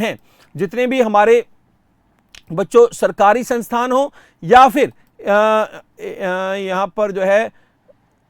हैं, जितने भी हमारे बच्चों सरकारी संस्थान हो या फिर यहाँ पर जो है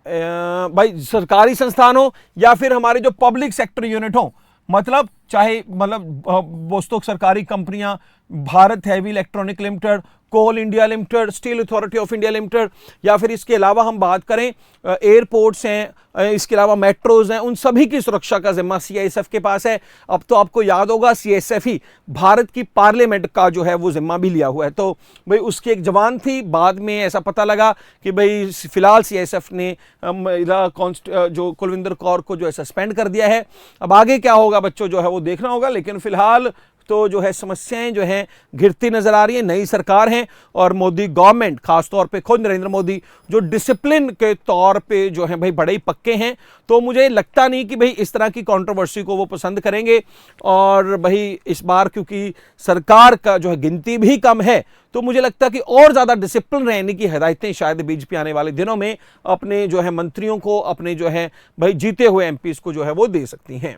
भाई सरकारी संस्थान हो या फिर हमारे जो पब्लिक सेक्टर यूनिट हो, मतलब चाहे दोस्तों सरकारी कंपनियां, Bharat heavy electronic limited, coal India limited, steel authority of India limited, या फिर इसके अलावा हम बात करें एयरपोर्ट्स हैं, इसके अलावा मेट्रोज हैं, उन सभी की सुरक्षा का जिम्मा सीआईएसएफ के पास है। अब तो आपको याद होगा सीआईएसएफ ही भारत की पार्लियामेंट का जो है वो जिम्मा भी लिया हुआ है। तो भाई उसकी एक जवान थी, बाद में ऐसा पता लगा कि भाई फिलहाल सीआईएसएफ ने जो कुलविंदर कौर को जो है सस्पेंड कर दिया है। अब आगे क्या होगा बच्चों जो है वो देखना होगा, लेकिन फिलहाल तो जो है समस्याएं जो हैं घिरती नजर आ रही है। नई सरकार है और मोदी गवर्नमेंट, खासतौर पे खुद नरेंद्र मोदी जो डिसिप्लिन के तौर पे जो है भाई बड़े ही पक्के हैं, तो मुझे लगता नहीं कि भाई इस तरह की कंट्रोवर्सी को वो पसंद करेंगे। और भाई इस बार क्योंकि सरकार का जो है गिनती भी कम है, तो मुझे लगता है कि और ज्यादा डिसिप्लिन रहने की हिदायतें शायद बीजेपी आने वाले दिनों में अपने जो है मंत्रियों को, अपने जो है भाई जीते हुए एमपीज को जो है वो दे सकती हैं।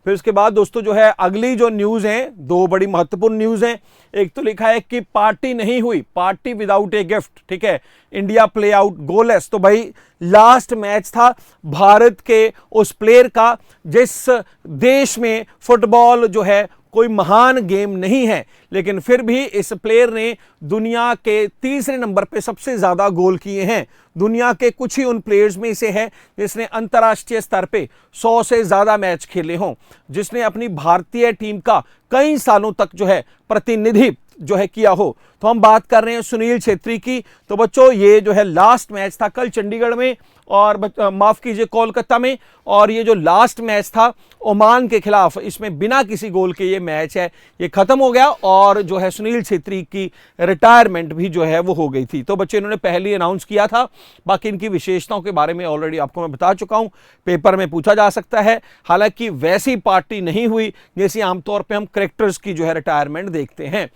फिर उसके बाद दोस्तों जो है अगली जो न्यूज है, दो बड़ी महत्वपूर्ण न्यूज हैं। एक तो लिखा है कि पार्टी नहीं हुई, पार्टी विदाउट ए गिफ्ट, ठीक है, इंडिया प्ले आउट गोललेस। तो भाई लास्ट मैच था भारत के उस प्लेयर का जिस देश में फुटबॉल जो है कोई महान गेम नहीं है, लेकिन फिर भी इस प्लेयर ने दुनिया के तीसरे नंबर पे सबसे ज्यादा गोल किए हैं। दुनिया के कुछ ही उन प्लेयर्स में से है जिसने अंतर्राष्ट्रीय स्तर पे 100 से ज्यादा मैच खेले हों, जिसने अपनी भारतीय टीम का कई सालों तक जो है प्रतिनिधित्व जो है किया हो। तो हम बात कर रहे हैं सुनील छेत्री की। तो बच्चों ये जो है लास्ट मैच था कल चंडीगढ़ में, और माफ कीजिए कोलकाता में, और ये जो लास्ट मैच था ओमान के खिलाफ, इसमें बिना किसी गोल के ये मैच है ये खत्म हो गया, और जो है सुनील छेत्री की रिटायरमेंट भी जो है वो हो गई थी। तो बच्चे इन्होंने पहले ही अनाउंस किया था, बाकी इनकी विशेषताओं के बारे में ऑलरेडी आपको मैं बता चुका हूं, पेपर में पूछा जा सकता है। हालांकि वैसी पार्टी नहीं हुई जैसी आमतौर पर हम क्रिकेटर्स की जो है रिटायरमेंट देखते हैं।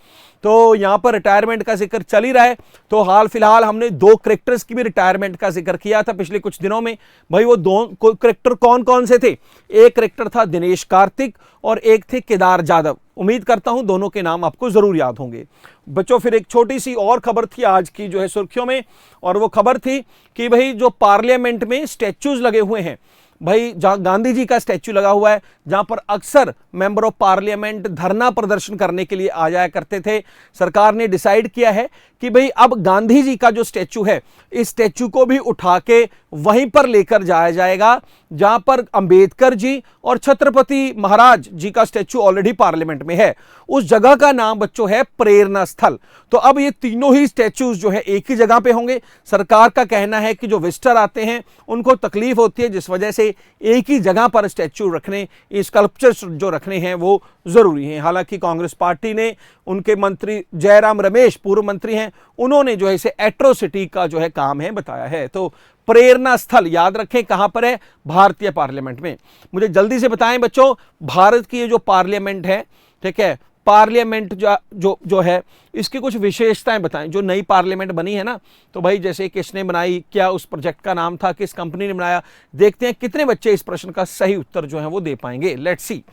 तो यहां पर रिटायरमेंट का जिक्र चल ही रहा है, तो हाल फिलहाल हमने दो क्रिकेटर्स की भी रिटायरमेंट का जिक्र किया था पिछले कुछ दिनों में। भाई वो दो क्रिकेटर कौन कौन से थे? एक क्रिकेटर था दिनेश कार्तिक और एक थे केदार जाधव। उम्मीद करता हूं दोनों के नाम आपको जरूर याद होंगे। बच्चों फिर एक छोटी सी और खबर थी आज की जो है सुर्खियों में, और वो खबर थी कि भाई जो पार्लियामेंट में स्टैच्यूज लगे हुए हैं, भाई जहां गांधी जी का स्टैच्यू लगा हुआ है, जहां पर अक्सर मेंबर ऑफ पार्लियामेंट धरना प्रदर्शन करने के लिए आ जाया करते थे, सरकार ने डिसाइड किया है कि भाई अब गांधी जी का जो स्टैच्यू है, इस स्टैच्यू को भी उठा के वहीं पर लेकर जाया जाएगा जहां पर अंबेडकर जी और छत्रपति महाराज जी का स्टैच्यू ऑलरेडी पार्लियामेंट में है। उस जगह का नाम बच्चों है प्रेरणा स्थल। तो अब ये तीनों ही स्टैच्यूज जो है एक ही जगह पे होंगे। सरकार का कहना है कि जो विजिटर आते हैं उनको तकलीफ होती है, जिस वजह से एक ही जगह पर स्टैच्यू रखने, स्कल्पचर्स जो रखने हैं वो जरूरी हैं। हालांकि कांग्रेस पार्टी ने, उनके मंत्री जयराम रमेश पूर्व मंत्री हैं, उन्होंने जो है इसे एट्रोसिटी का जो है काम है बताया है। तो प्रेरणा स्थल याद रखें कहां पर है? भारतीय पार्लियामेंट में। मुझे जल्दी से बताएं बच्चों, भारत की ये जो पार्लियामेंट है, ठीक है, पार्लियामेंट जो है इसकी कुछ विशेषताएं बताएं। जो नई पार्लियामेंट बनी है ना, तो भाई जैसे किसने बनाई, क्या उस प्रोजेक्ट का नाम था, किस कंपनी ने बनाया, देखते हैं कितने बच्चे इस प्रश्न का सही उत्तर जो है वो दे पाएंगे। लेट्स सी,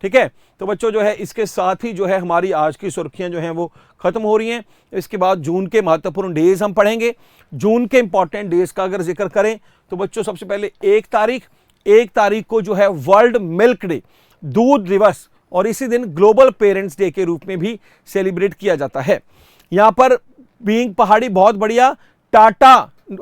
ठीक है। तो बच्चों जो है इसके साथ ही जो है हमारी आज की सुर्खियां जो हैं वो खत्म हो रही हैं। इसके बाद जून के महत्वपूर्ण डेज हम पढ़ेंगे। जून के इंपॉर्टेंट डेज का अगर जिक्र करें तो बच्चों सबसे पहले 1 तारीख को जो है वर्ल्ड मिल्क डे, दूध दिवस, और इसी दिन ग्लोबल पेरेंट्स डे के रूप में भी सेलिब्रेट किया जाता है। यहां पर बीइंग पहाड़ी बहुत बढ़िया, टाटा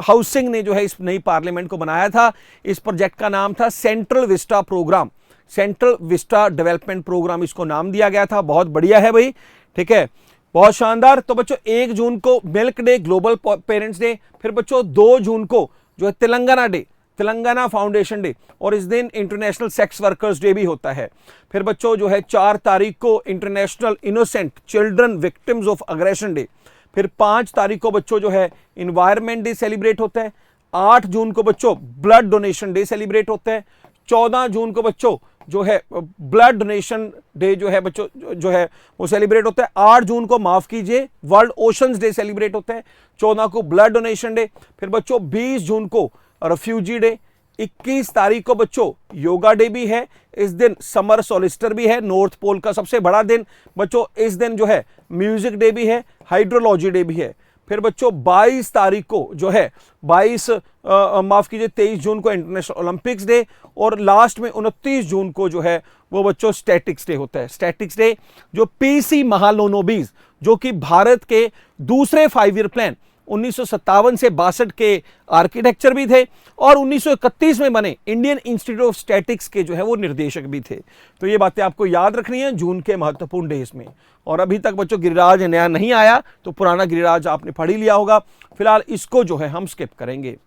हाउसिंग ने जो है इस नई पार्लियामेंट को बनाया था। इस प्रोजेक्ट का नाम था Central Vista programme, Central Vista development programme इसको नाम दिया गया था। बहुत बढ़िया है भाई, ठीक है, बहुत शानदार। तो बच्चों 1 जून को milk day, global parents day. फिर बच्चों 2 जून को जो है Telangana day, Telangana foundation day, और इस दिन इंटरनेशनल सेक्स वर्कर्स डे भी होता है। फिर बच्चों जो है 4 तारीख को international innocent children victims of aggression day. फिर 5 तारीख को बच्चों जो है इन्वायरमेंट डे सेलिब्रेट होता है। 8 जून को बच्चों ब्लड डोनेशन डे सेलिब्रेट होता है। 14 जून को बच्चों जो है ब्लड डोनेशन डे जो है बच्चों जो है वो सेलिब्रेट होता है। 8 जून को माफ कीजिए वर्ल्ड ओशंस डे सेलिब्रेट होता है। 14 को ब्लड डोनेशन डे। फिर बच्चों 20 जून को रेफ्यूजी डे, 21 तारीख को बच्चों योगा डे भी है, इस दिन समर सोलिस्टर भी है, नॉर्थ पोल का सबसे बड़ा दिन बच्चों। इस दिन जो है म्यूजिक डे भी है, हाइड्रोलॉजी डे भी है। फिर बच्चों 22 तारीख को जो है 23 जून को इंटरनेशनल ओलंपिक्स डे, और लास्ट में 29 जून को जो है वो बच्चों स्टैटिक्स डे होता है। स्टैटिक्स डे जो पीसी महालोनोबिस, जो कि भारत के दूसरे 5 ईयर प्लान 1957 से 62 के आर्किटेक्चर भी थे, और 1931 में बने इंडियन इंस्टीट्यूट ऑफ स्टैटिक्स के जो है वो निर्देशक भी थे। तो ये बातें आपको याद रखनी है जून के महत्वपूर्ण डेज में। और अभी तक बच्चों गिरिराज नया नहीं आया तो पुराना गिरिराज आपने पढ़ ही लिया होगा, फिलहाल इसको जो है हम स्किप करेंगे।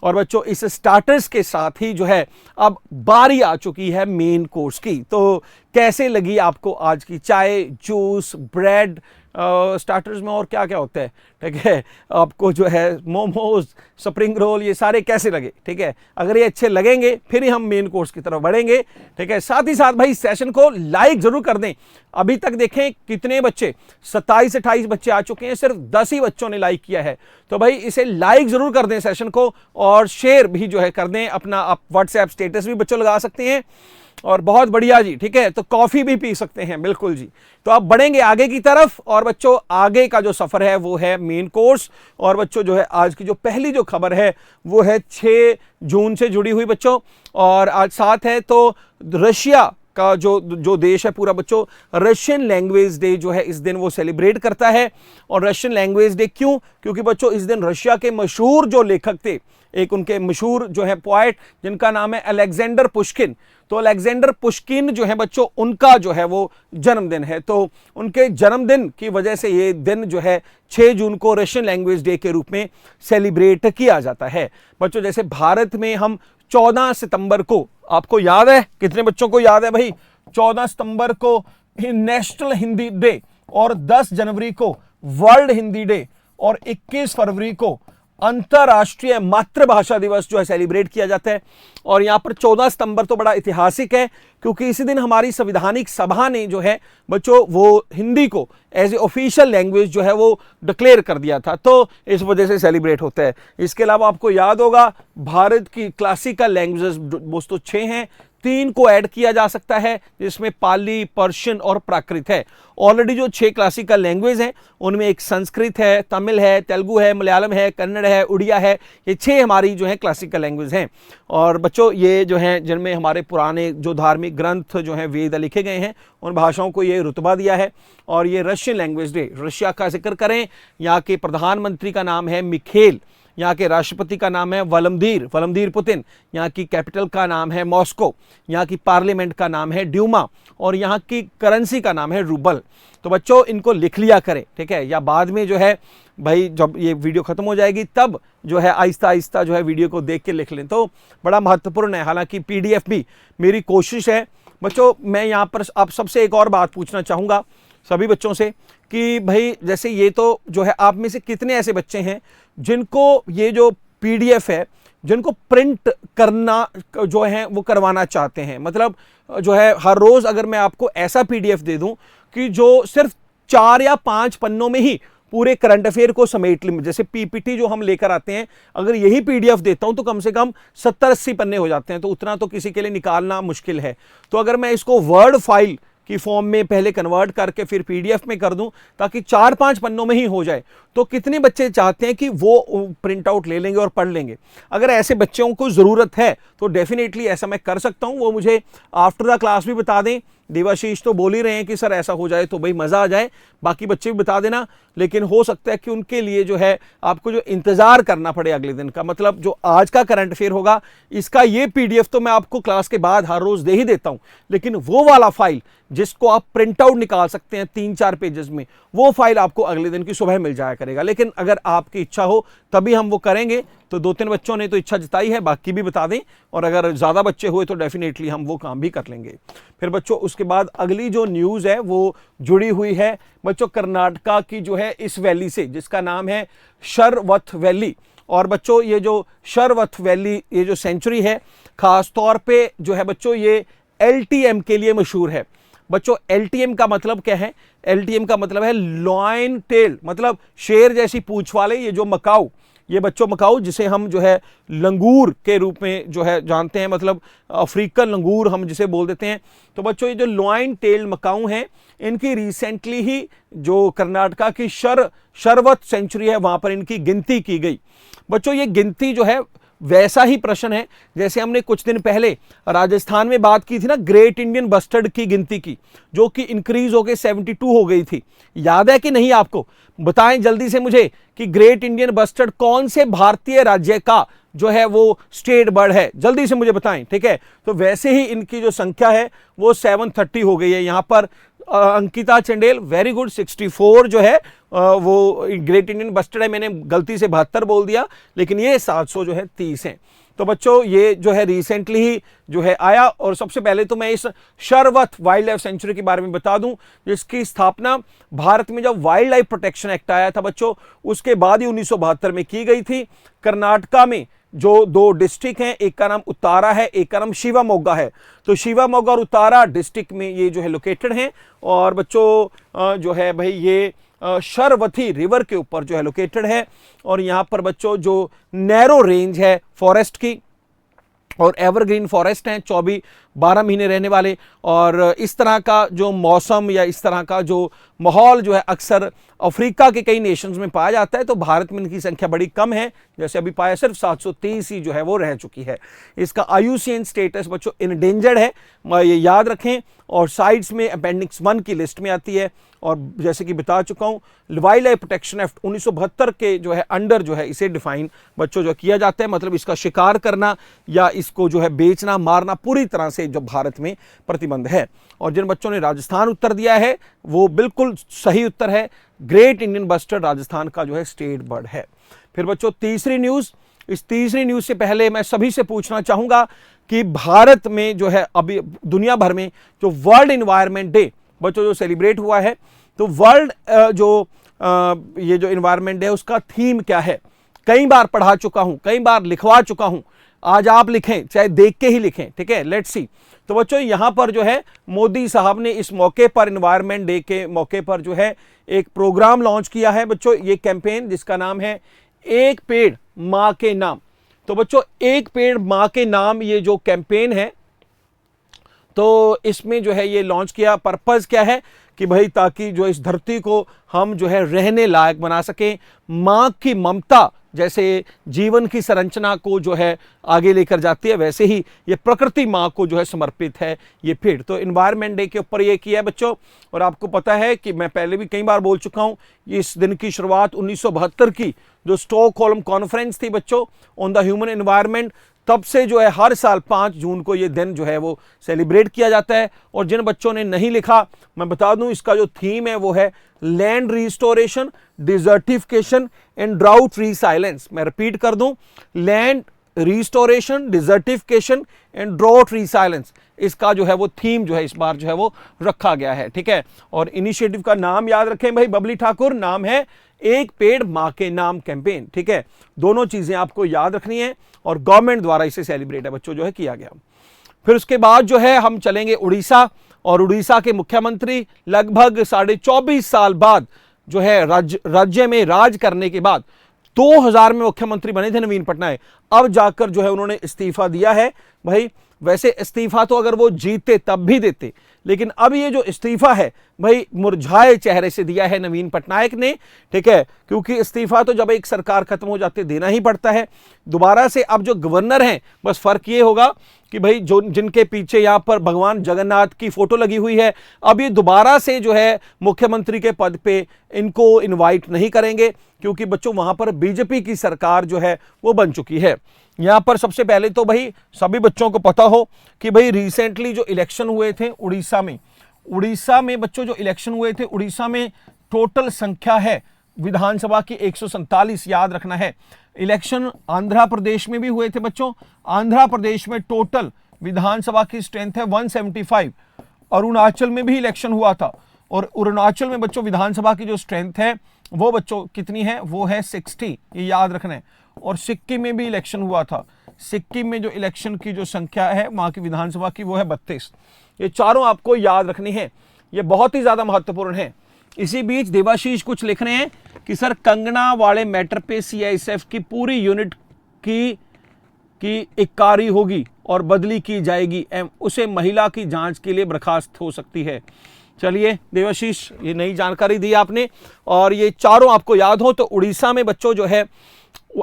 और बच्चों इस स्टार्टर्स के साथ ही जो है अब बारी आ चुकी है मेन कोर्स की। तो कैसे लगी आपको आज की चाय, जूस, ब्रेड, स्टार्टर्स में और क्या क्या होता है, ठीक है, आपको जो है मोमोज, स्प्रिंग रोल, ये सारे कैसे लगे, ठीक है। अगर ये अच्छे लगेंगे फिर ही हम मेन कोर्स की तरफ बढ़ेंगे, ठीक है। साथ ही साथ भाई सेशन को लाइक जरूर कर दें। अभी तक देखें कितने बच्चे, 27-28 बच्चे आ चुके हैं, सिर्फ 10 ही बच्चों ने लाइक किया है। तो भाई इसे लाइक जरूर कर दें सेशन को, और शेयर भी जो है कर दें अपना। आप व्हाट्सएप स्टेटस भी बच्चों लगा सकते हैं, और बहुत बढ़िया जी, ठीक है। तो कॉफी भी पी सकते हैं, बिल्कुल जी। तो आप बढ़ेंगे आगे की तरफ, और बच्चों आगे का जो सफर है वो है मेन कोर्स। और बच्चों जो है आज की जो पहली जो खबर है वो है 6 जून से जुड़ी हुई बच्चों, और आज साथ है तो रशिया का जो देश है पूरा बच्चों, रशियन लैंग्वेज डे जो है इस दिन वो सेलिब्रेट करता है। और रशियन लैंग्वेज डे क्यों? क्योंकि बच्चों इस दिन रशिया के मशहूर जो लेखक थे, एक उनके मशहूर जो है पोएट जिनका नाम है अलेक्जेंडर पुश्किन, तो अलेक्जेंडर पुश्किन जो है बच्चों उनका जो है वो जन्मदिन है। तो उनके जन्मदिन की वजह से ये दिन जो है 6 जून को रशियन लैंग्वेज डे के रूप में सेलिब्रेट किया जाता है। बच्चों जैसे भारत में हम 14 सितंबर को, आपको याद है, कितने बच्चों को याद है भाई, 14 सितंबर को नेशनल हिंदी डे, और 10 जनवरी को वर्ल्ड हिंदी डे, और 21 फरवरी को अंतरराष्ट्रीय मातृभाषा दिवस जो है सेलिब्रेट किया जाता है। और यहां पर 14 सितंबर तो बड़ा ऐतिहासिक है, क्योंकि इसी दिन हमारी संवैधानिक सभा ने जो है बच्चों वो हिंदी को एज ए ऑफिशियल लैंग्वेज जो है वो डिक्लेयर कर दिया था, तो इस वजह से सेलिब्रेट होता है। इसके अलावा आपको याद होगा भारत की क्लासिकल लैंग्वेजेस दोस्तों 6 हैं, 3 को ऐड किया जा सकता है, जिसमें पाली, पर्शियन और प्राकृत है। ऑलरेडी जो 6 क्लासिकल लैंग्वेज हैं उनमें एक संस्कृत है, तमिल है, तेलुगु है, मलयालम है, कन्नड़ है, उड़िया है, ये 6 हमारी जो है क्लासिकल लैंग्वेज हैं। और बच्चों ये जो हैं जिनमें हमारे पुराने जो धार्मिक ग्रंथ जो हैं वेद लिखे गए हैं, उन भाषाओं को ये रुतबा दिया है। और ये रशियन लैंग्वेज डे, रशिया का जिक्र करें, यहाँ के प्रधानमंत्री का नाम है मिखेल, यहाँ के राष्ट्रपति का नाम है व्लादिमीर पुतिन, यहाँ की कैपिटल का नाम है मॉस्को, यहाँ की पार्लियामेंट का नाम है ड्यूमा, और यहाँ की करेंसी का नाम है रूबल। तो बच्चों इनको लिख लिया करें, ठीक है, या बाद में जो है भाई जब ये वीडियो खत्म हो जाएगी तब जो है आहिस्ता आहिस्ता जो है वीडियो को देख के लिख लें, तो बड़ा महत्वपूर्ण है। हालांकि PDF भी मेरी कोशिश है बच्चों। मैं यहाँ पर आप सबसे एक और बात पूछना चाहूँगा सभी बच्चों से कि भाई जैसे ये तो जो है आप में से कितने ऐसे बच्चे हैं जिनको ये जो PDF है, जिनको प्रिंट करना जो है वो करवाना चाहते हैं। मतलब जो है हर रोज अगर मैं आपको ऐसा PDF दे दूं कि जो सिर्फ 4 या 5 पन्नों में ही पूरे करंट अफेयर को समेट ले, जैसे PPT जो हम लेकर आते हैं, अगर यही PDF देता हूं तो कम से कम 70-80 पन्ने हो जाते हैं, तो उतना तो किसी के लिए निकालना मुश्किल है। तो अगर मैं इसको वर्ड फाइल की फॉर्म में पहले कन्वर्ट करके फिर PDF में कर दूं ताकि 4-5 पन्नों में ही हो जाए, तो कितने बच्चे चाहते हैं कि वो प्रिंट आउट ले लेंगे और पढ़ लेंगे? अगर ऐसे बच्चों को ज़रूरत है तो डेफिनेटली ऐसा मैं कर सकता हूं, वो मुझे आफ्टर द क्लास भी बता दें। देवाशीष तो बोल ही रहे हैं कि सर ऐसा हो जाए तो भाई मज़ा आ जाए, बाकी बच्चे भी बता देना, लेकिन हो सकता है कि उनके लिए जो है आपको जो इंतज़ार करना पड़े अगले दिन का। मतलब जो आज का करंट अफेयर होगा इसका ये PDF तो मैं आपको क्लास के बाद हर रोज़ दे ही देता हूँ, लेकिन वो वाला फाइल जिसको आप प्रिंट आउट निकाल सकते हैं 3-4 पेजेस में, वो फाइल आपको अगले दिन की सुबह मिल जाया करेगा। लेकिन अगर आपकी इच्छा हो तभी हम वो करेंगे। तो 2-3 बच्चों ने तो इच्छा जताई है, बाकी भी बता दें, और अगर ज़्यादा बच्चे हुए तो डेफिनेटली हम वो काम भी कर लेंगे। फिर बच्चों उसके बाद अगली जो न्यूज़ है वो जुड़ी हुई है बच्चों कर्नाटका की जो है इस वैली से, जिसका नाम है शरवथ वैली। और बच्चों ये जो शरवथ वैली, ये जो सेंचुरी है, ख़ास तौर पे जो है बच्चों ये LTM के लिए मशहूर है। बच्चों LTM का मतलब क्या है? LTM का मतलब है लॉयन टेल, मतलब शेर जैसी पूंछ वाले ये जो मकाऊ, ये बच्चों मकाऊ जिसे हम जो है लंगूर के रूप में जो है जानते हैं, मतलब अफ्रीकन लंगूर हम जिसे बोल देते हैं। तो बच्चों ये जो लॉइन टेल्ड मकाऊ हैं, इनकी रिसेंटली ही जो कर्नाटका की शरवत सेंचुरी है वहां पर इनकी गिनती की गई। बच्चों ये गिनती जो है वैसा ही प्रश्न है जैसे हमने कुछ दिन पहले राजस्थान में बात की थी ना, ग्रेट इंडियन बस्टर्ड की गिनती की, जो कि इंक्रीज होकर 72 हो गई थी। याद है कि नहीं आपको? बताएं जल्दी से मुझे कि ग्रेट इंडियन बस्टर्ड कौन से भारतीय राज्य का जो है वो स्टेट बर्ड है, जल्दी से मुझे बताएं, ठीक है। तो वैसे ही इनकी जो संख्या है वो 730 हो गई है। यहां पर अंकिता चंडेल, वेरी गुड, 64 जो है वो ग्रेट इंडियन बस्टर्ड है। मैंने गलती से 72 बोल दिया, लेकिन ये 700 जो है 30 है। तो बच्चों ये जो है रिसेंटली ही जो है आया। और सबसे पहले तो मैं इस शरवत वाइल्ड लाइफ सेंचुरी के बारे में बता दूं, जिसकी स्थापना भारत में जब वाइल्ड लाइफ प्रोटेक्शन एक्ट आया था बच्चों, उसके बाद ही 1972 में की गई थी। कर्नाटका में जो 2 डिस्ट्रिक्ट हैं, एक का नाम उत्तारा है, एक का नाम शिवमोगा है। तो शिवमोगा और उत्तारा डिस्ट्रिक्ट में ये जो है लोकेटेड हैं। और बच्चों जो है भाई ये शरवती रिवर के ऊपर जो है लोकेटेड है। और यहाँ पर बच्चों जो नैरो रेंज है फॉरेस्ट की और एवरग्रीन फॉरेस्ट हैं, 12 महीने रहने वाले। और इस तरह का जो मौसम या इस तरह का जो माहौल जो है अक्सर अफ्रीका के कई नेशंस में पाया जाता है। तो भारत में इनकी संख्या बड़ी कम है, जैसे अभी पाया सिर्फ 730 ही जो है वो रह चुकी है। इसका IUCN स्टेटस बच्चों इंडेंजर्ड है, ये याद रखें। और साइड्स में अपेंडिक्स 1 की लिस्ट में आती है। और जैसे कि बता चुका हूं, वाइल्ड लाइफ प्रोटेक्शन एक्ट 1972 के जो है अंडर जो है इसे डिफाइन बच्चों जो किया जाता है। मतलब इसका शिकार करना या इसको जो है बेचना मारना पूरी तरह से जो भारत में प्रतिबंध है। और जिन बच्चों ने राजस्थान उत्तर दिया है वो बिल्कुल सही उत्तर है, ग्रेट इंडियन बस्टर्ड राजस्थान का जो है स्टेट बर्ड है। फिर बच्चों तीसरी न्यूज, इस तीसरी न्यूज से पहले मैं सभी से पूछना चाहूंगा कि भारत में जो है अभी दुनिया भर में जो वर्ल्ड एनवायरनमेंट डे बच्चों जो सेलिब्रेट हुआ है, तो वर्ल्ड ये जो एनवायरनमेंट डे है उसका थीम क्या है? कई बार पढ़ा चुका हूं, कई बार लिखवा चुका हूं, आज आप लिखें, चाहे देख के ही लिखें, ठीक है। Let's see. तो बच्चों यहां पर जो है मोदी साहब ने इस मौके पर, एनवायरनमेंट डे के मौके पर जो है एक प्रोग्राम लॉन्च किया है बच्चों, ये कैंपेन जिसका नाम है एक पेड़ मां के नाम। तो बच्चों एक पेड़ मां के नाम ये जो कैंपेन है, तो इसमें जो है ये लॉन्च किया। पर्पस क्या है कि भाई ताकि जो इस धरती को हम जो है रहने लायक बना सकें। मां की ममता जैसे जीवन की संरचना को जो है आगे लेकर जाती है, वैसे ही ये प्रकृति मां को जो है समर्पित है ये पेड़। तो एनवायरनमेंट डे के ऊपर ये किया है बच्चों। और आपको पता है कि मैं पहले भी कई बार बोल चुका हूं, इस दिन की शुरुआत 1972 की जो स्टॉकहोल्म कॉन्फ्रेंस थी बच्चों ऑन द ह्यूमन एनवायरनमेंट, तब से जो है हर साल 5 जून को ये दिन जो है वो सेलिब्रेट किया जाता है। और जिन बच्चों ने नहीं लिखा, मैं बता दूं इसका जो थीम है वो है land restoration, desertification and drought resilience. मैं रिपीट कर दूं, land restoration, desertification and drought resilience, इसका जो है वो थीम जो है इस बार जो है वो रखा गया है, ठीक है। और इनिशिएटिव का नाम याद रखें भाई, बबली ठाकुर, नाम है एक पेड़ मां के नाम कैंपेन, ठीक है। दोनों चीजें आपको याद रखनी है और गवर्नमेंट द्वारा इसे सेलिब्रेट है बच्चों जो है किया गया। फिर उसके बाद जो है हम चलेंगे उड़ीसा। और उड़ीसा के मुख्यमंत्री लगभग 24.5 साल बाद जो है राज्य में राज करने के बाद 2000 में मुख्यमंत्री बने थे नवीन पटनायक, अब जाकर जो है उन्होंने इस्तीफा दिया है। भाई वैसे इस्तीफा तो अगर वो जीतते तब भी देते, लेकिन अब ये जो इस्तीफा है भाई मुरझाए चेहरे से दिया है नवीन पटनायक ने, ठीक है। क्योंकि इस्तीफा तो जब एक सरकार खत्म हो जाती है देना ही पड़ता है। दोबारा से अब जो गवर्नर हैं, बस फर्क ये होगा कि भाई जो जिनके पीछे यहाँ पर भगवान जगन्नाथ की फोटो लगी हुई है, अब ये दोबारा से जो है मुख्यमंत्री के पद पे इनको इनवाइट नहीं करेंगे, क्योंकि बच्चों वहां पर बीजेपी की सरकार जो है वो बन चुकी है। यहां पर सबसे पहले तो भाई सभी बच्चों को पता हो कि भाई रिसेंटली जो इलेक्शन हुए थे उड़ीसा में बच्चों जो इलेक्शन हुए थे, उड़ीसा में टोटल संख्या है विधानसभा की 147, याद रखना है। इलेक्शन आंध्र प्रदेश में भी हुए थे बच्चों, आंध्र प्रदेश में टोटल विधानसभा की स्ट्रेंथ है 175। अरुणाचल में भी इलेक्शन हुआ था और अरुणाचल में बच्चों विधानसभा की जो स्ट्रेंथ है वो बच्चों कितनी है, वो है 60, ये याद रखना है। और सिक्किम में भी इलेक्शन हुआ था, सिक्किम में जो इलेक्शन की जो संख्या है वहां की विधानसभा की वो है 32। ये चारों आपको याद रखनी है, ये बहुत ही ज्यादा महत्वपूर्ण है। इसी बीच देवाशीष कुछ लिख रहे हैं कि सर कंगना वाले मैटर पे सीआईएसएफ की पूरी यूनिट की इक्कारी होगी और बदली की जाएगी, उसे महिला की जांच के लिए बर्खास्त हो सकती है। चलिए देवाशीष, ये नई जानकारी दी आपने। और ये चारों आपको याद हो तो उड़ीसा में बच्चों जो है,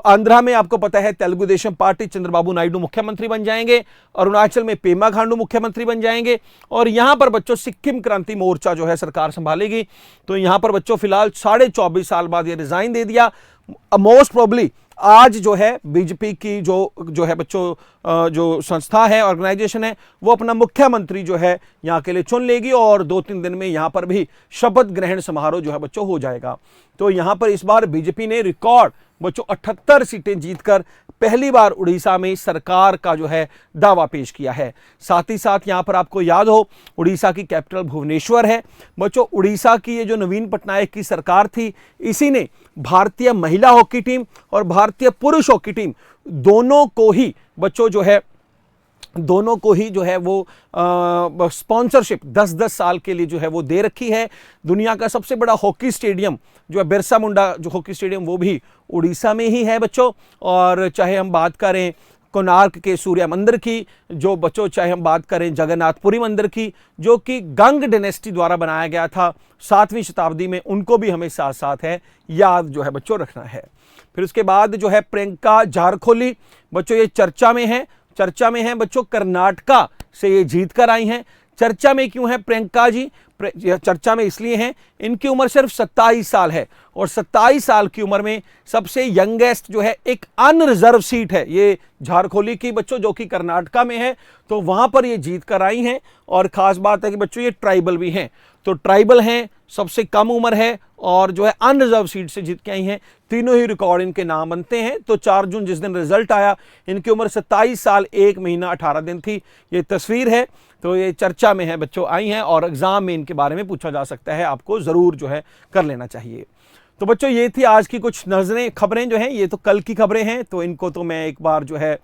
आंध्रा में आपको पता है तेलुगु देशम पार्टी चंद्रबाबू नायडू मुख्यमंत्री बन जाएंगे, अरुणाचल में पेमा खांडू मुख्यमंत्री बन जाएंगे, और यहां पर बच्चों सिक्किम क्रांति मोर्चा जो है सरकार संभालेगी। तो यहां पर बच्चों फिलहाल 24.5 साल बाद ये रिजाइन दे दिया। मोस्ट प्रोबेबली आज जो है बीजेपी की जो है बच्चों जो संस्था है, ऑर्गेनाइजेशन है, वो अपना मुख्यमंत्री जो है यहाँ के लिए चुन लेगी और 2-3 दिन में यहाँ पर भी शपथ ग्रहण समारोह जो है बच्चों हो जाएगा। तो यहाँ पर इस बार बीजेपी ने रिकॉर्ड बच्चों 78 सीटें जीतकर पहली बार उड़ीसा में सरकार का जो है दावा पेश किया है। साथ ही साथ यहाँ पर आपको याद हो उड़ीसा की कैपिटल भुवनेश्वर है। बच्चों उड़ीसा की ये जो नवीन पटनायक की सरकार थी, इसी ने भारतीय महिला हॉकी टीम और भारतीय पुरुष हॉकी टीम दोनों को ही बच्चों जो है वो स्पॉन्सरशिप 10-10 साल के लिए जो है वो दे रखी है। दुनिया का सबसे बड़ा हॉकी स्टेडियम जो है बिरसा मुंडा जो हॉकी स्टेडियम, वो भी उड़ीसा में ही है बच्चों। और चाहे हम बात करें कोणार्क के सूर्य मंदिर की, जो बच्चों चाहे हम बात करें जगन्नाथपुरी मंदिर की, जो कि गंग डायनेस्टी द्वारा बनाया गया था 7वीं शताब्दी में, उनको भी हमें साथ साथ है याद जो है बच्चों रखना है। फिर उसके बाद जो है प्रियंका झारखोली, बच्चों ये चर्चा में है बच्चों, कर्नाटका से ये जीत कर आई हैं। चर्चा में क्यों है प्रियंका जी? चर्चा में इसलिए हैं, इनकी उम्र सिर्फ 27 साल है और 27 साल की उम्र में सबसे यंगेस्ट जो है एक अनरिजर्व सीट है ये झारखोली की बच्चों, जो कि कर्नाटका में है। तो वहां पर ये जीत कर आई हैं। और खास बात है कि बच्चों ये ट्राइबल भी हैं, तो ट्राइबल हैं, सबसे कम उम्र है और जो है अनरिजर्व सीट से जीत के आई हैं। तीनों ही रिकॉर्ड इनके नाम बनते हैं। तो 4 जून जिस दिन रिजल्ट आया, इनकी उम्र 27 साल 1 महीना 18 दिन थी। ये तस्वीर है, तो ये चर्चा में है बच्चों, आई हैं और एग्जाम में इनके बारे में पूछा जा सकता है, आपको जरूर जो है कर लेना चाहिए। तो बच्चों ये थी आज की कुछ खबरें जो हैं, ये तो कल की खबरें हैं, तो इनको तो मैं एक बार जो है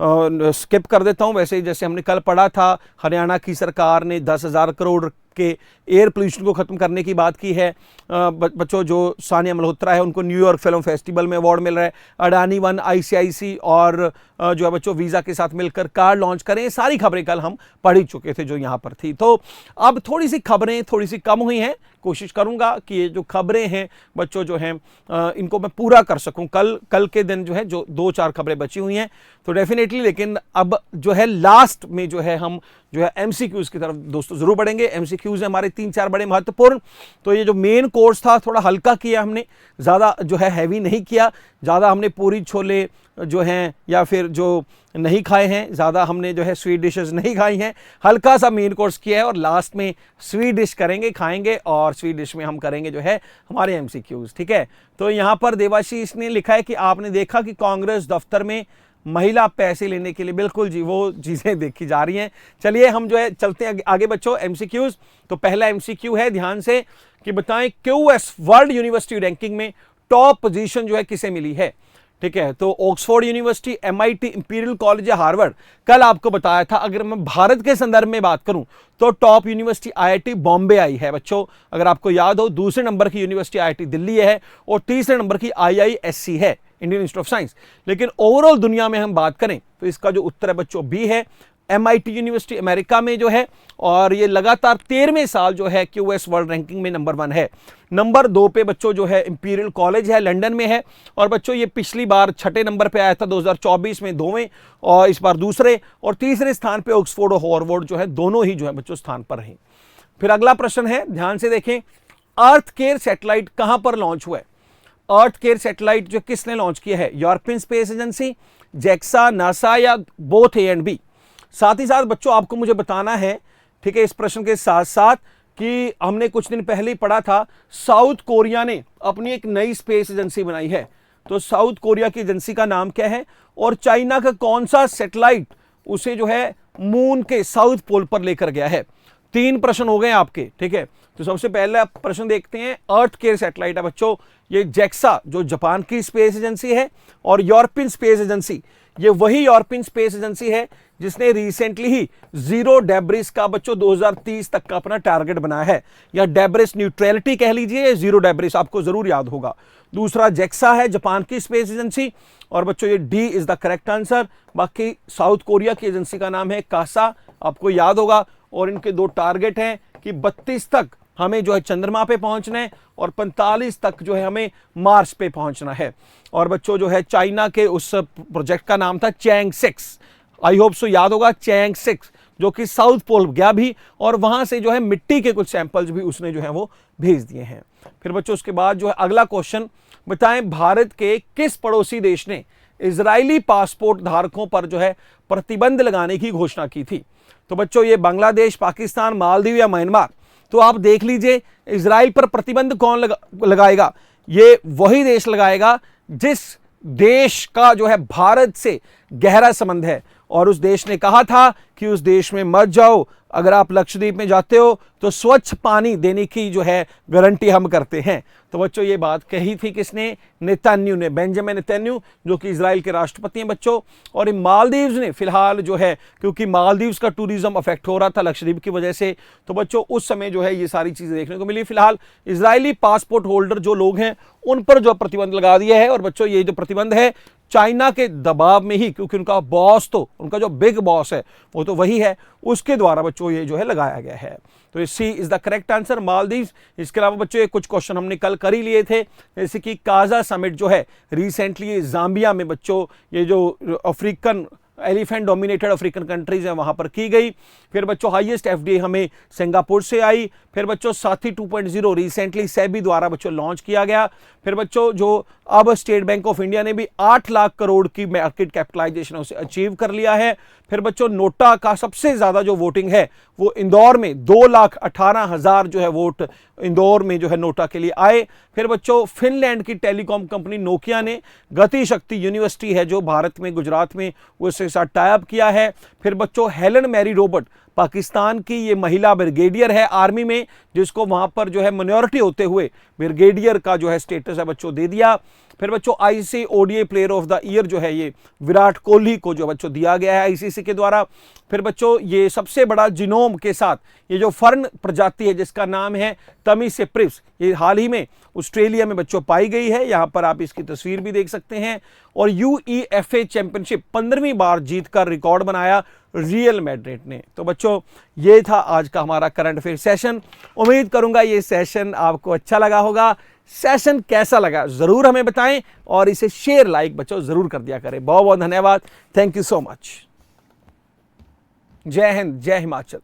स्किप कर देता हूं। वैसे जैसे हमने कल पढ़ा था, हरियाणा की सरकार ने 10,000 करोड़ के एयर पोल्यूशन को खत्म करने की बात की है। बच्चों जो सानिया मल्होत्रा है उनको न्यूयॉर्क फिल्म फेस्टिवल में अवार्ड मिल रहा है। अडानी वन आईसीआईसी और जो है बच्चों वीज़ा के साथ मिलकर कार लॉन्च करें। सारी खबरें कल हम पढ़ ही चुके थे जो यहाँ पर थी। तो अब थोड़ी सी खबरें थोड़ी सी कम हुई हैं। कोशिश करूंगा कि ये जो खबरें हैं बच्चों जो हैं इनको मैं पूरा कर सकूं। कल के दिन जो है जो 2-4 खबरें बची हुई हैं तो डेफिनेटली, लेकिन अब जो है लास्ट में जो है हम जो है एमसीक्यूज की तरफ दोस्तों जरूर बढ़ेंगे। एमसीक्यूज है हमारे 3-4 बड़े महत्वपूर्ण। तो ये जो मेन कोर्स था थोड़ा हल्का किया हमने, ज़्यादा जो है हैवी नहीं किया। ज़्यादा हमने पूरी छोले जो हैं या फिर जो नहीं खाए हैं, ज़्यादा हमने जो है स्वीट डिशेस नहीं खाई हैं। हल्का सा मेन कोर्स किया है और लास्ट में स्वीट डिश करेंगे, खाएंगे, और स्वीट डिश में हम करेंगे जो है हमारे एमसीक्यूज। ठीक है, तो यहाँ पर देवाशीष ने लिखा है कि आपने देखा कि कांग्रेस दफ्तर में महिला पैसे लेने के लिए, बिल्कुल जी, वो चीज़ें देखी जा रही हैं। चलिए हम जो है चलते हैं आगे बच्चों एमसीक्यूज। तो पहला एमसीक्यू है, ध्यान से, कि बताएं क्यूएस वर्ल्ड यूनिवर्सिटी रैंकिंग में टॉप पोजीशन जो है किसे मिली है। ठीक है, तो Oxford university, MIT, imperial college या हार्वर्ड। कल आपको बताया था, अगर मैं भारत के संदर्भ में बात करूं तो टॉप यूनिवर्सिटी आईआईटी बॉम्बे आई है बच्चों, अगर आपको याद हो। दूसरे नंबर की यूनिवर्सिटी आईआईटी दिल्ली है और तीसरे नंबर की आईआईएससी है, इंडियन इंस्टीट्यूट ऑफ साइंस। लेकिन ओवरऑल दुनिया में हम बात करें तो इसका जो उत्तर है बच्चों बी है। एमआईटी यूनिवर्सिटी अमेरिका में जो है, और ये लगातार 13वें साल जो है क्यूएस वर्ल्ड रैंकिंग में नंबर 1 है। नंबर 2 पे बच्चों जो है इंपीरियल कॉलेज है, लंदन में है। और बच्चों ये पिछली बार 6ठे नंबर पे आया था 2024 में 2वें, और इस बार दूसरे। और तीसरे स्थान पे ऑक्सफोर्ड और हार्वर्ड जो है दोनों ही जो है बच्चों स्थान पर रहे। फिर अगला प्रश्न है, ध्यान से देखें, अर्थ केयर सैटेलाइट कहां पर लॉन्च हुआ है? अर्थ केयर सैटेलाइट जो किसने लॉन्च किया है? European space agency, JAXA, NASA, या बोथ ए एंड बी? साथ ही साथ बच्चों आपको मुझे बताना है, ठीक है, इस प्रश्न के साथ साथ, कि हमने कुछ दिन पहले ही पढ़ा था साउथ कोरिया ने अपनी एक नई स्पेस एजेंसी बनाई है। तो साउथ कोरिया की एजेंसी का नाम क्या है? और चाइना का कौन सा सैटेलाइट उसे जो है मून के साउथ पोल पर लेकर गया है? 3 प्रश्न हो गए आपके। ठीक है, तो सबसे पहला प्रश्न देखते हैं, अर्थ केयर सैटेलाइट है बच्चों, ये जेक्सा जो जापान की स्पेस एजेंसी है, और यूरोपियन स्पेस एजेंसी, ये वही यूरोपियन स्पेस एजेंसी है जिसने रिसेंटली ही जीरो डेब्रिस का बच्चों 2030 तक का अपना टारगेट बनाया है, या डेब्रिस न्यूट्रलिटी कह लीजिए, या जीरो डेब्रिस, आपको जरूर याद होगा। दूसरा जेक्सा है जापान की स्पेस एजेंसी, और बच्चों ये D is the correct answer. बाकी साउथ कोरिया की एजेंसी का नाम है कासा, आपको याद होगा, और इनके दो टारगेट हैं कि 32 तक हमें जो है चंद्रमा पे पहुंचना है, और 45 तक जो है हमें मार्स पे पहुंचना है। और बच्चों जो है चाइना के उस प्रोजेक्ट का नाम था चैंग 6, आई होप सो याद होगा, चैंग 6, जो कि साउथ पोल गया भी, और वहां से जो है मिट्टी के कुछ सैंपल्स भी उसने जो है वो भेज दिए हैं। फिर बच्चों उसके बाद जो है अगला क्वेश्चन, बताएं भारत के किस पड़ोसी देश ने इजरायली पासपोर्ट धारकों पर जो है प्रतिबंध लगाने की घोषणा की थी। तो बच्चों ये बांग्लादेश, पाकिस्तान, मालदीव या म्यांमार। तो आप देख लीजिए इजराइल पर प्रतिबंध कौन लगाएगा, ये वही देश लगाएगा जिस देश का जो है भारत से गहरा संबंध है, और उस देश ने कहा था कि उस देश में मत जाओ, अगर आप लक्षद्वीप में जाते हो तो स्वच्छ पानी देने की जो है गारंटी हम करते हैं। तो बच्चों ये बात कही थी किसने, नेतन्याहू ने, बेंजामिन नेतन्याहू, जो कि इजराइल के राष्ट्रपति हैं बच्चों। और मालदीव्स ने फिलहाल जो है, क्योंकि मालदीव्स का टूरिज्म अफेक्ट हो रहा था लक्षद्वीप की वजह से, तो बच्चों उस समय जो है ये सारी चीजें देखने को मिली। फिलहाल इजरायली पासपोर्ट होल्डर जो लोग हैं उन पर जो प्रतिबंध लगा दिया है, और बच्चों ये जो प्रतिबंध है चाइना के दबाव में ही, क्योंकि उनका बॉस, तो उनका जो बिग बॉस है वो तो वही है, उसके द्वारा बच्चों ये जो है लगाया गया है। तो ये C is the correct answer, Maldives. इसके अलावा बच्चों ये कुछ क्वेश्चन हमने कल कर ही लिए थे, जैसे कि काजा समिट जो है रिसेंटली जाम्बिया में बच्चों, ये जो African elephant dominated African countries हैं वहां पर की गई। फिर बच्चों हाईएस्ट एफडीए हमें सिंगापुर से आई। फिर बच्चों साथी 2.0 रिसेंटली सेबी द्वारा बच्चों लॉन्च किया गया। फिर बच्चों जो अब स्टेट बैंक ऑफ इंडिया ने भी 8 लाख करोड़ की मार्केट कैपिटलाइजेशन उसे अचीव कर लिया है। फिर बच्चों नोटा का सबसे ज्यादा जो वोटिंग है वो इंदौर में 2,18,000 जो है वोट इंदौर में जो है नोटा के लिए आए। फिर बच्चों फिनलैंड की टेलीकॉम कंपनी नोकिया ने गति शक्ति यूनिवर्सिटी है जो भारत में गुजरात में, उसके साथ टाई अप किया है। फिर बच्चों हेलन मैरी रोबर्ट पाकिस्तान की ये महिला ब्रिगेडियर है आर्मी में, जिसको वहां पर जो है माइनॉरिटी होते हुए ब्रिगेडियर का जो है स्टेटस है बच्चों दे दिया। फिर बच्चों ICC ODI player of the year जो है ये विराट कोहली को जो बच्चों दिया गया है आईसीसी के द्वारा। फिर बच्चों ये सबसे बड़ा जीनोम के साथ ये जो फर्न प्रजाति है जिसका नाम है तमीसेप्रिप्स, ये हाल ही में ऑस्ट्रेलिया में बच्चों पाई गई है। यहां पर आप इसकी तस्वीर भी देख सकते हैं। और यूईएफए चैंपियनशिप 15वीं बार जीतकर रिकॉर्ड बनाया रियल मैड्रिड ने। तो बच्चों ये था आज का हमारा करंट अफेयर सेशन। उम्मीद करूंगा ये सेशन आपको अच्छा लगा होगा। सेशन कैसा लगा जरूर हमें बताएं, और इसे शेयर लाइक बच्चों जरूर कर दिया करें। बहुत बहुत धन्यवाद। Thank you so much. जय हिंद, जय हिमाचल।